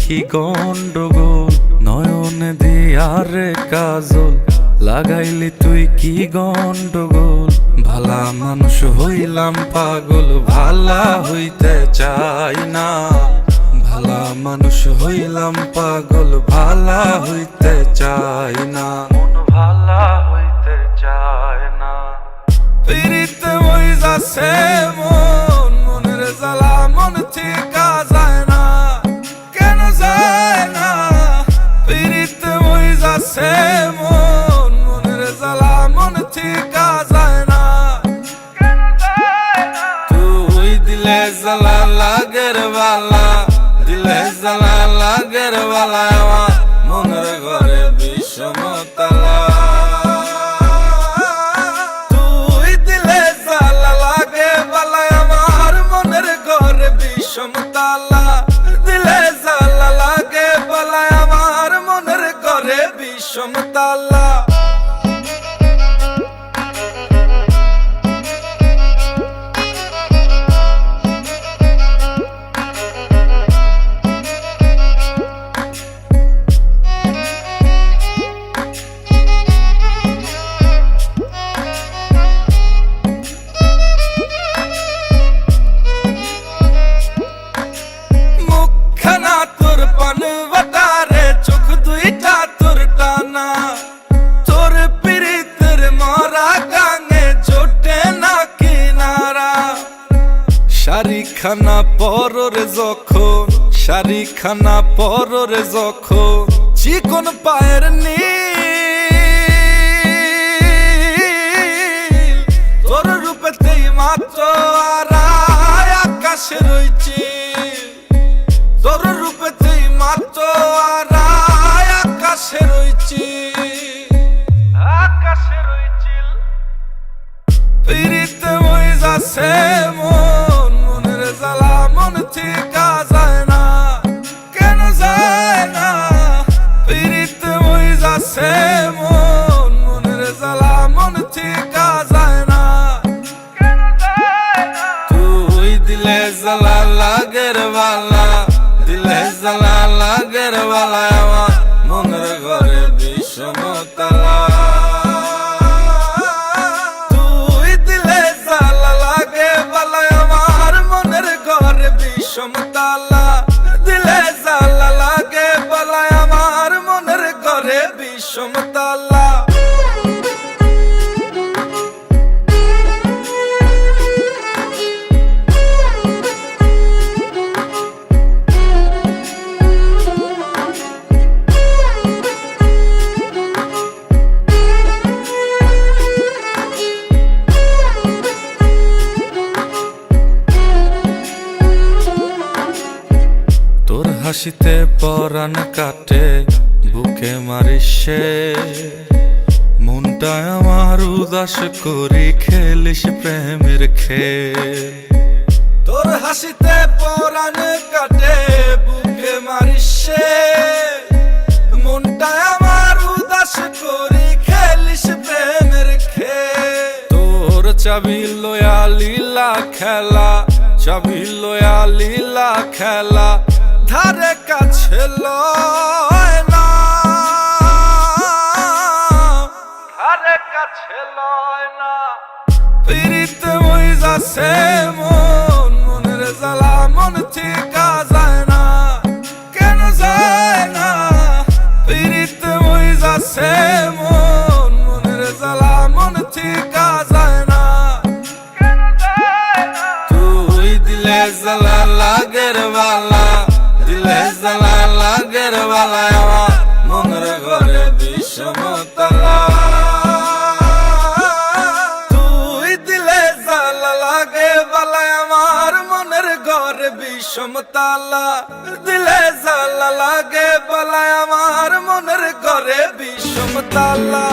কি গন্ডগোল, নয়ন দিয়ারে কাজল লাগাইলি তুই কি গন্ডগোল। ভালা মানুষ হইলাম পাগল, ভালা হইতে চাই না। ভালা মানুষ হইলাম পাগল, ভালা হইতে চাই না। মন ভালা হইতে চায় না। পিরিতে ওই যাচ্ছে মন, মনের জ্বালা মন ঠিকা যায় না। কেন যায় না? পিরিতে ওই যাচ্ছে মন, মনের জ্বালা মন ঠিকা যায় না। কেন যায় না? তুই দিলে জ্বালা লাগের বালা, দিলে জ্বালা লাগের বালা, আমার মনের ঘরে বিষম তালা। তুই দিলে জ্বালা লাগে বালা, আমার মনের ঘরে বিষম তালা। দিলে জ্বালা লাগে বালা, আমার মনের ঘরে বিষম তালা। শাড়িখানা পররে যখন, শাড়িখানা পররে যখন, চিকন পায়ের নীল, তোর রূপেতেই মাত্র আড়াই আকাশে রয়েছি। তোর রূপেতেই মাত্র আড়াই আকাশে রয়েছি, আকাশে রয়েছি। পিরিতে ওই যাচ্ছে মন, মনের জ্বালা মন ঠিকা যায় না। কেন যায় না? পিরিতে ওই যাচ্ছে মন, মনের জ্বালা মন ঠিকা যায় না। কেন যায় না? তুই দিলে জ্বালা লাগের বালা, দিলে জ্বালা লাগের বালা, আমার মনের ঘরে বিষম তালা। তালা দিলে জ্বালা লাগে বালা, আমার মনের ঘরে বিষম তালা। তোর হাসিতে পরাণ কাটে, বুকে মারিস সে, মনটা আমার উদাস করি খেলিস প্রেমের খেল। তোর হাসিতে পরাণ কাটে, বুকে মারিস সে, মনটা আমার উদাস করি খেলিস প্রেমের খেল। তোর চাবি লয়া লীলা খেলা, চাবি লয়া লীলা খেলা, ধারে কাছে লয় না, ধারে কাছে লয় না। পিরিতে ওই যাচ্ছে মন, মনের জ্বালা মন ঠিকা যায় না। কেন যায় না? পিরিতে ওই যাচ্ছে মন, মনের জ্বালা মন ঠিকা যায় না। কেন যায় না? তুই দিলে জ্বালা লাগের বালা, দিলে জ্বালা লাগের বালা, আমার মনের ঘরে বিষম তালা। তুই দিলে জ্বালা লাগে বালা, আমার মনের ঘরে বিষম তালা। দিলে জ্বালা লাগে বালা, আমার মনের ঘরে বিষম তালা।